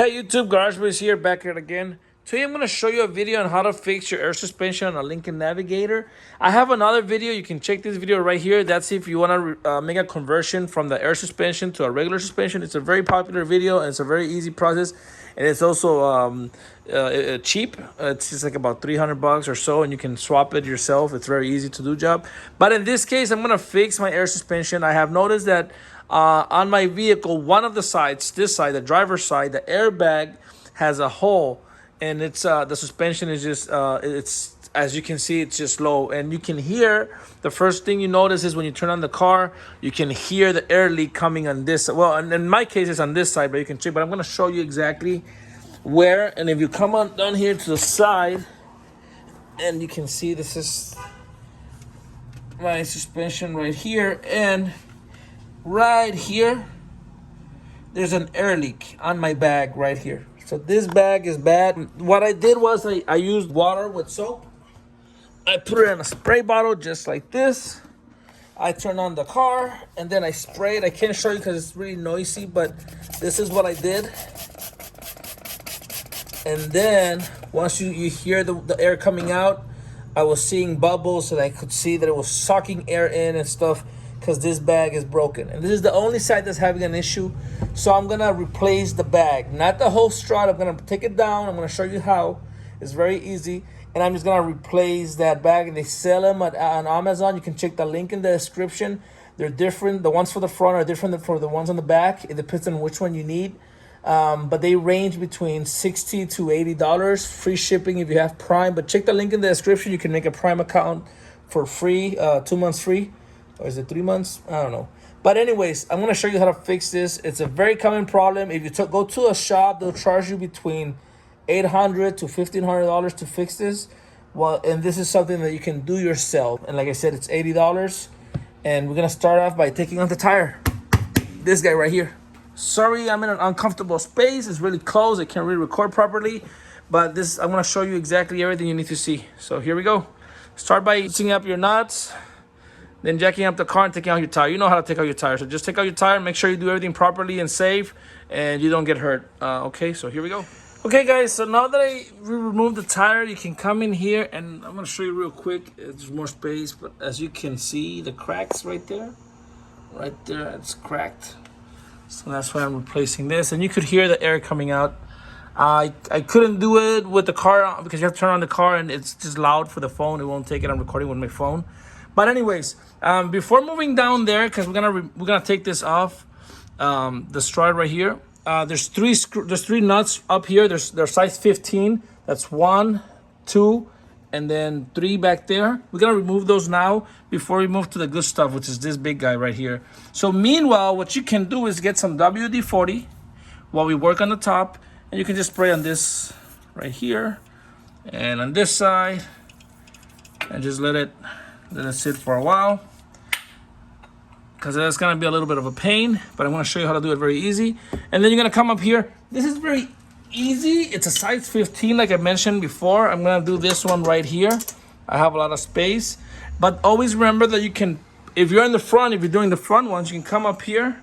Hey YouTube, GarageBoys here, back at it again. Today I'm going to show you a video on how to fix your air suspension on a Lincoln Navigator. I have another video, you can check this video right here. That's if you want to make a conversion from the air suspension to a regular suspension. It's a very popular video and it's a very easy process. And it's also cheap. It's just like about $300 or so, and you can swap it yourself. It's very easy to do job. But in this case, I'm going to fix my air suspension. I have noticed that on my vehicle, one of the sides, this side, the driver's side, the airbag has a hole, and it's the suspension is just it's, as you can see, it's just low. And you can hear, the first thing you notice is when you turn on the car, you can hear the air leak coming on this. Well, and in my case, it's on this side, but you can check. But I'm going to show you exactly where. And if you come on down here to the side, and you can see this is my suspension right here, and right here there's an air leak on my bag right here. So this bag is bad. What I did was I used water with soap. I put it in a spray bottle just like this. I turn on the car and then I spray it. I can't show you because it's really noisy, but this is what I did. And then once you hear the air coming out, I was seeing bubbles, and I could see that it was sucking air in and stuff, because this bag is broken. And this is the only side that's having an issue. So I'm gonna replace the bag, not the whole strut. I'm gonna take it down. I'm gonna show you how. It's very easy. And I'm just gonna replace that bag. And they sell them on Amazon. You can check the link in the description. They're different. The ones for the front are different than for the ones on the back. It depends on which one you need. But they range between $60 to $80. Free shipping if you have Prime. But check the link in the description. You can make a Prime account for free, 2 months free. Or is it 3 months? I don't know. But anyways, I'm going to show you how to fix this. It's a very common problem. If you go to a shop, they'll charge you between $800 to $1,500 to fix this. Well, and this is something that you can do yourself. And like I said, it's $80. And we're going to start off by taking off the tire. This guy right here. Sorry, I'm in an uncomfortable space. It's really close. I can't really record properly. But this, I'm going to show you exactly everything you need to see. So here we go. Start by loosening up your nuts. Then jacking up the car and taking out your tire. You know how to take out your tire. So just take out your tire, make sure you do everything properly and safe, and you don't get hurt. Okay, so here we go. Okay, guys, so now that I removed the tire, you can come in here, and I'm going to show you real quick. There's more space, but as you can see, the cracks right there, it's cracked. So that's why I'm replacing this. And you could hear the air coming out. I couldn't do it with the car on because you have to turn on the car, and it's just loud for the phone. It won't take it. I'm recording with my phone. But anyways, before moving down there, because we're gonna take this off, the strut right here. There's three nuts up here. They're size 15. That's 1, 2, and then 3 back there. We're gonna remove those now before we move to the good stuff, which is this big guy right here. So meanwhile, what you can do is get some WD-40 while we work on the top, and you can just spray on this right here and on this side, and just let it sit for a while, because that's going to be a little bit of a pain, but I'm going to show you how to do it very easy. And then you're going to come up here. This is very easy. It's a size 15 like I mentioned before. I'm going to do this one right here. I have a lot of space, but always remember that you can, if you're in the front, if you're doing the front ones, you can come up here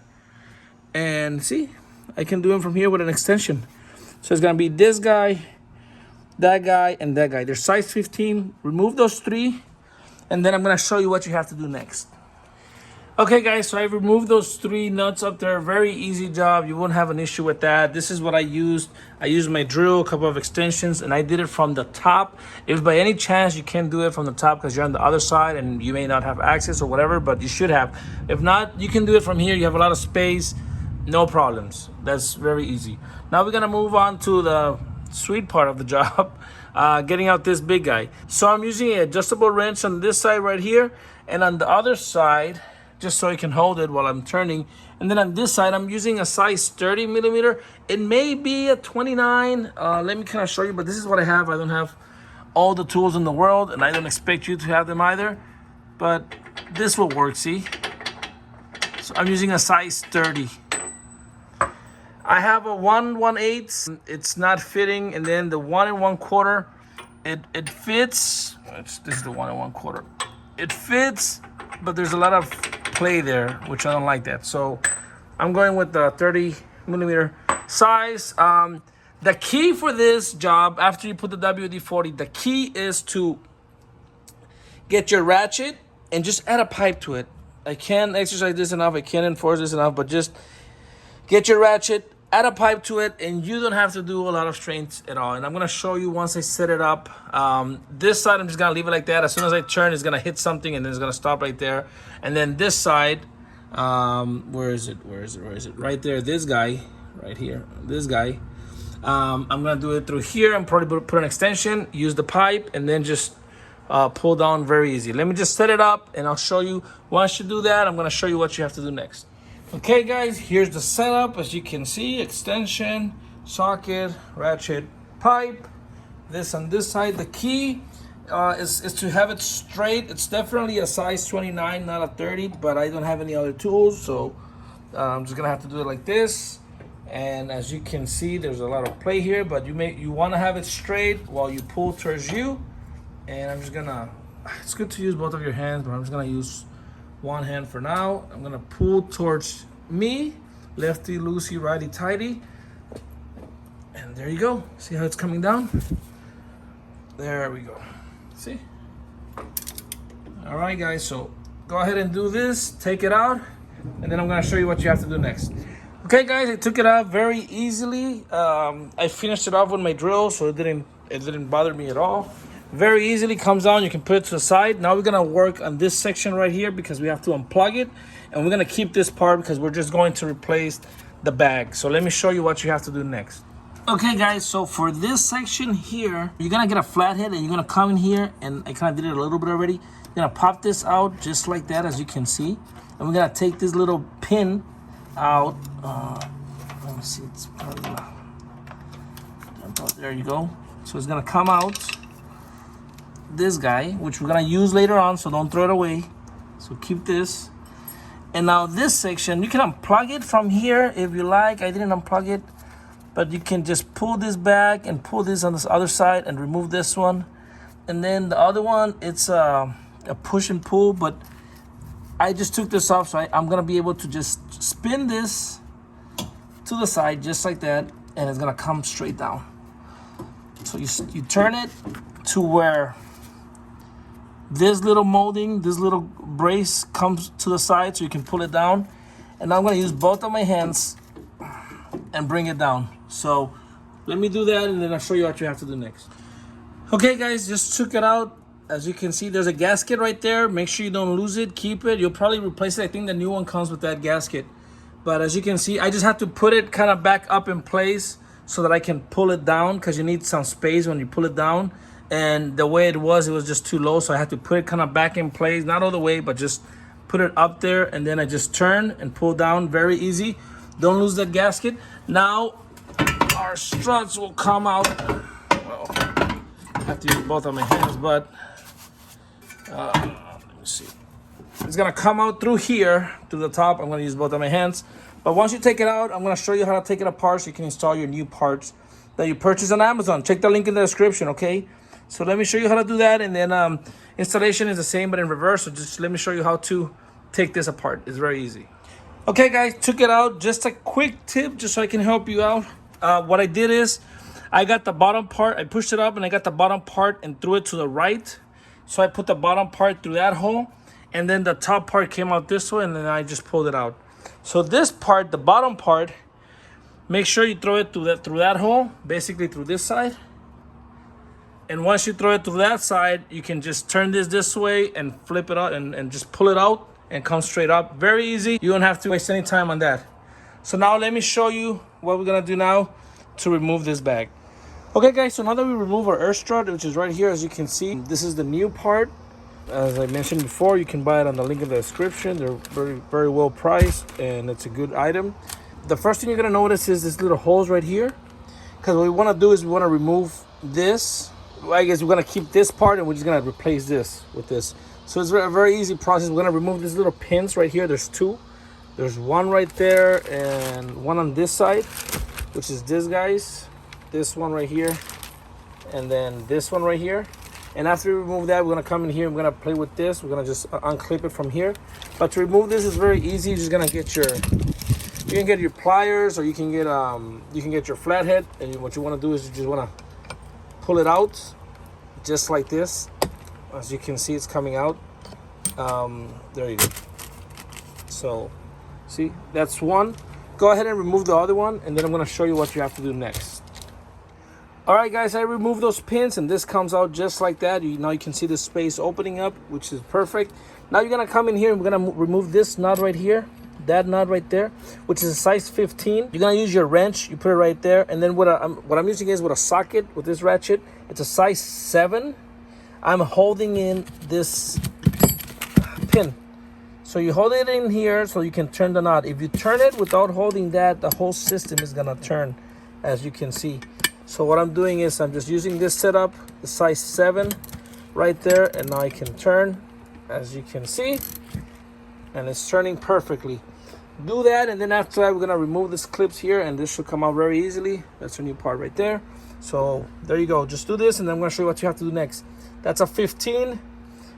and see, I can do them from here with an extension. So it's going to be this guy, that guy, and that guy. They're size 15. Remove those 3. And then I'm going to show you what you have to do next. Okay, guys, so I removed those 3 nuts up there. Very easy job. You won't have an issue with that. This is what I used. I used my drill, a couple of extensions, and I did it from the top. If by any chance you can't do it from the top because you're on the other side and you may not have access or whatever, but you should have. If not, you can do it from here. You have a lot of space. No problems. That's very easy. Now we're going to move on to the sweet part of the job. Getting out this big guy. So I'm using an adjustable wrench on this side right here, and on the other side, just so I can hold it while I'm turning. And then on this side, I'm using a size 30 millimeter. It may be a 29. Let me kind of show you, but this is what I have. I don't have all the tools in the world, and I don't expect you to have them either, but this will work, see? So I'm using a size 30. I have a 1/1/8. It's not fitting, and then the 1 1/4. It fits. This is the 1 1/4. It fits, but there's a lot of play there, which I don't like that. So I'm going with the 30 millimeter size. The key for this job, after you put the WD-40, the key is to get your ratchet and just add a pipe to it. I can't exercise this enough, I can't enforce this enough, but just get your ratchet, add a pipe to it, and you don't have to do a lot of strains at all. And I'm gonna show you once I set it up. This side, I'm just gonna leave it like that. As soon as I turn, it's gonna hit something and then it's gonna stop right there. And then this side, where is it? Right there, this guy, right here, this guy. I'm gonna do it through here. I'm probably gonna put an extension, use the pipe, and then just pull down very easy. Let me just set it up and I'll show you. Once you do that, I'm gonna show you what you have to do next. Okay guys, here's the setup. As you can see, extension, socket, ratchet, pipe, this on this side. The key is to have it straight. It's definitely a size 29, not a 30, but I don't have any other tools, so I'm just gonna have to do it like this. And as you can see, there's a lot of play here, but you want to have it straight while you pull towards you. And I'm just gonna, it's good to use both of your hands, but I'm just gonna use one hand for now. I'm gonna pull towards me, lefty loosey, righty tighty, and there you go. See how it's coming down? There we go. See? All right, guys. So go ahead and do this. Take it out, and then I'm gonna show you what you have to do next. Okay, guys. I took it out very easily. I finished it off with my drill, so it didn't bother me at all. Very easily comes down. You can put it to the side. Now we're gonna work on this section right here because we have to unplug it, and we're gonna keep this part because we're just going to replace the bag. So let me show you what you have to do next. Okay guys, so for this section here, you're gonna get a flathead and you're gonna come in here, and I kind of did it a little bit already. You're gonna pop this out just like that, as you can see, and we're gonna take this little pin out. Let me see, it's probably gonna, there you go. So it's gonna come out. This guy, which we're gonna use later on, so don't throw it away. So keep this. And now this section, you can unplug it from here if you like. I didn't unplug it, but you can just pull this back and pull this on this other side and remove this one. And then the other one, it's a push and pull, but I just took this off, so I'm gonna be able to just spin this to the side just like that, and it's gonna come straight down. So you turn it to where this little molding, this little brace comes to the side, so you can pull it down. And now I'm gonna use both of my hands and bring it down. So let me do that, and then I'll show you what you have to do next. Okay guys, just took it out. As you can see, there's a gasket right there. Make sure you don't lose it, keep it. You'll probably replace it. I think the new one comes with that gasket. But as you can see, I just have to put it kind of back up in place so that I can pull it down, because you need some space when you pull it down. And the way it was just too low, so I had to put it kind of back in place, not all the way, but just put it up there, and then I just turn and pull down. Very easy. Don't lose that gasket. Now our struts will come out. Well, I have to use both of my hands, but let me see. It's gonna come out through here to the top. I'm gonna use both of my hands. But once you take it out, I'm gonna show you how to take it apart so you can install your new parts that you purchase on Amazon. Check the link in the description, okay? So let me show you how to do that, and then installation is the same but in reverse. So just let me show you how to take this apart. It's very easy. Okay guys, took it out. Just a quick tip just so I can help you out. What I did is I got the bottom part, I pushed it up and I got the bottom part and threw it to the right. So I put the bottom part through that hole, and then the top part came out this way, and then I just pulled it out. So this part, the bottom part, make sure you throw it through that hole, basically through this side. And once you throw it through that side, you can just turn this way and flip it out and just pull it out and come straight up. Very easy. You don't have to waste any time on that. So now let me show you what we're gonna do now to remove this bag. Okay guys, so now that we remove our air strut, which is right here, as you can see, this is the new part. As I mentioned before, you can buy it on the link in the description. They're very, very well priced, and it's a good item. The first thing you're gonna notice is this little holes right here, because what we wanna do is we wanna remove this. I guess we're gonna keep this part, and we're just gonna replace this with this. So it's a very easy process. We're gonna remove these little pins right here. There's two. There's one right there and one on this side, which is this guy's. This one right here, and then this one right here. And after we remove that, we're gonna come in here and we're gonna play with this. We're gonna just unclip it from here. But to remove this is very easy. You're just gonna get your You can get your pliers, or you can get your flathead. And what you want to do is you just want to pull it out, just like this. As you can see, it's coming out. There you go. So, see, that's one. Go ahead and remove the other one, and then I'm going to show you what you have to do next. All right, guys, I removed those pins, and this comes out just like that. Now you can see the space opening up, which is perfect. Now you're going to come in here, and we're going to remove this nut right here, that nut right there, which is a size 15. You're going to use your wrench. You put it right there, and then what I'm using is with a socket with this ratchet. It's a size 7. I'm holding in this pin. So you hold it in here so you can turn the knot. If you turn it without holding that, the whole system is going to turn, as you can see. So what I'm doing is I'm just using this setup, the size 7 right there, and now I can turn, as you can see, and it's turning perfectly. Do that, and then after that, we're gonna remove these clips here, and this should come out very easily. That's a new part right there. So there you go. Just do this, and then I'm gonna show you what you have to do next. That's a 15,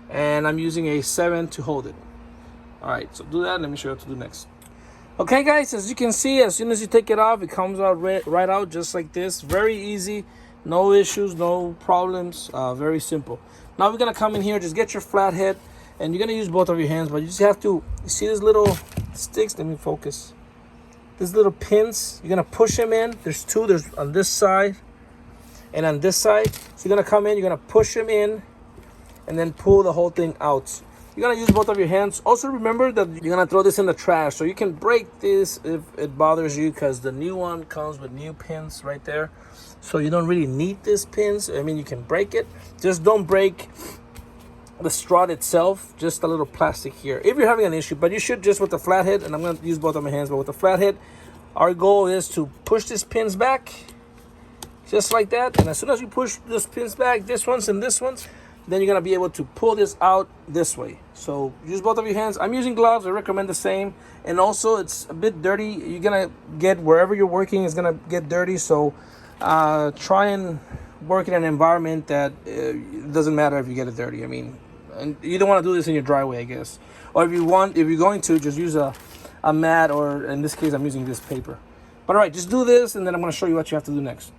and I'm using a 7 to hold it. All right, so do that. Let me show you what to do next. Okay, guys, as you can see, as soon as you take it off, it comes out right out just like this. Very easy, no issues, no problems, very simple. Now we're gonna come in here, just get your flathead, and you're gonna use both of your hands, but you just have to, you see these little sticks? Let me focus. These little pins, you're gonna push them in. There's two, there's on this side and on this side. So you're gonna come in, you're gonna push them in, and then pull the whole thing out. You're gonna use both of your hands. Also remember that you're gonna throw this in the trash, so you can break this if it bothers you, because the new one comes with new pins right there. So you don't really need these pins. I mean, you can break it. Just don't break the strut itself, just a little plastic here if you're having an issue. But you should just with the flathead, and I'm gonna use both of my hands, but with the flathead, our goal is to push these pins back, just like that. And as soon as you push these pins back, this one's and this one's, then you're gonna be able to pull this out this way. So use both of your hands. I'm using gloves. I recommend the same. And also, it's a bit dirty. You're gonna get, wherever you're working is gonna get dirty. So try and work in an environment that it doesn't matter if you get it dirty. I mean, and you don't want to do this in your driveway, I guess. Or if you're going to, just use a mat, or in this case, I'm using this paper. But all right, just do this, and then I'm gonna show you what you have to do next.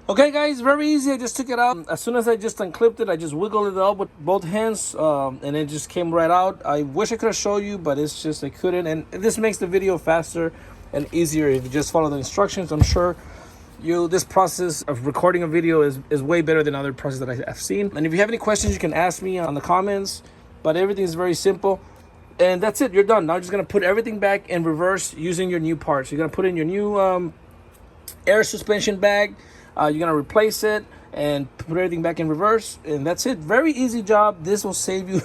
Okay, guys, very easy. I just took it out. As soon as I just unclipped it, I just wiggled it out with both hands, and it just came right out. I wish I could have showed you, but it's just I couldn't. And this makes the video faster and easier if you just follow the instructions. I'm sure this process of recording a video is way better than other processes that I've seen. And if you have any questions, you can ask me on the comments. But everything is very simple. And that's it. You're done. Now you're just going to put everything back in reverse using your new parts. You're going to put in your new air suspension bag. You're going to replace it and put everything back in reverse. And that's it. Very easy job. This will save you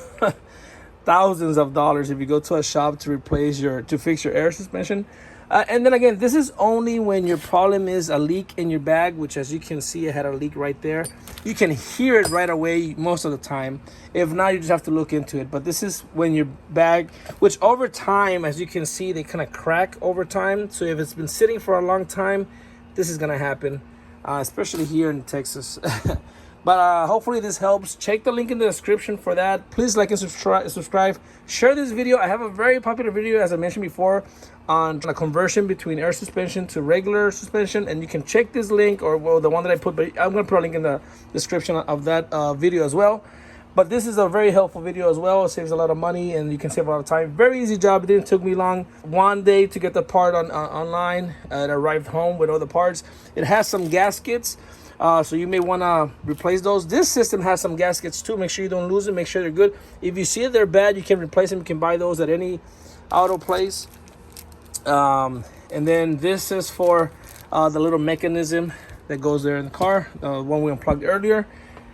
thousands of dollars if you go to a shop to fix your air suspension. And then again, this is only when your problem is a leak in your bag, which, as you can see, it had a leak right there. You can hear it right away most of the time. If not, you just have to look into it. But this is when your bag, which over time, as you can see, they kind of crack over time. So if it's been sitting for a long time, this is going to happen. Especially here in Texas. But hopefully this helps. Check the link in the description for that. Please like and subscribe. Share this video. I have a very popular video, as I mentioned before, on the conversion between air suspension to regular suspension. And you can check this link, or the one that I put, but I'm going to put a link in the description of that video as well. But this is a very helpful video as well. It saves a lot of money, and you can save a lot of time. Very easy job. It didn't take me long. One day to get the part online. It arrived home with all the parts. It has some gaskets, so you may want to replace those. This system has some gaskets too. Make sure you don't lose them. Make sure they're good. If you see they're bad, you can replace them. You can buy those at any auto place. And then this is for the little mechanism that goes there in the car, the one we unplugged earlier.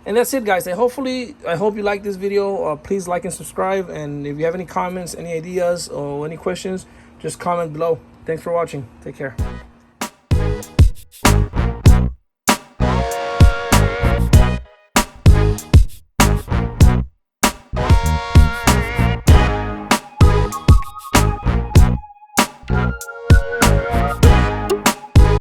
And that's it, guys. I hope you like this video. Please like and subscribe. And if you have any comments, any ideas, or any questions, just comment below. Thanks for watching. Take care.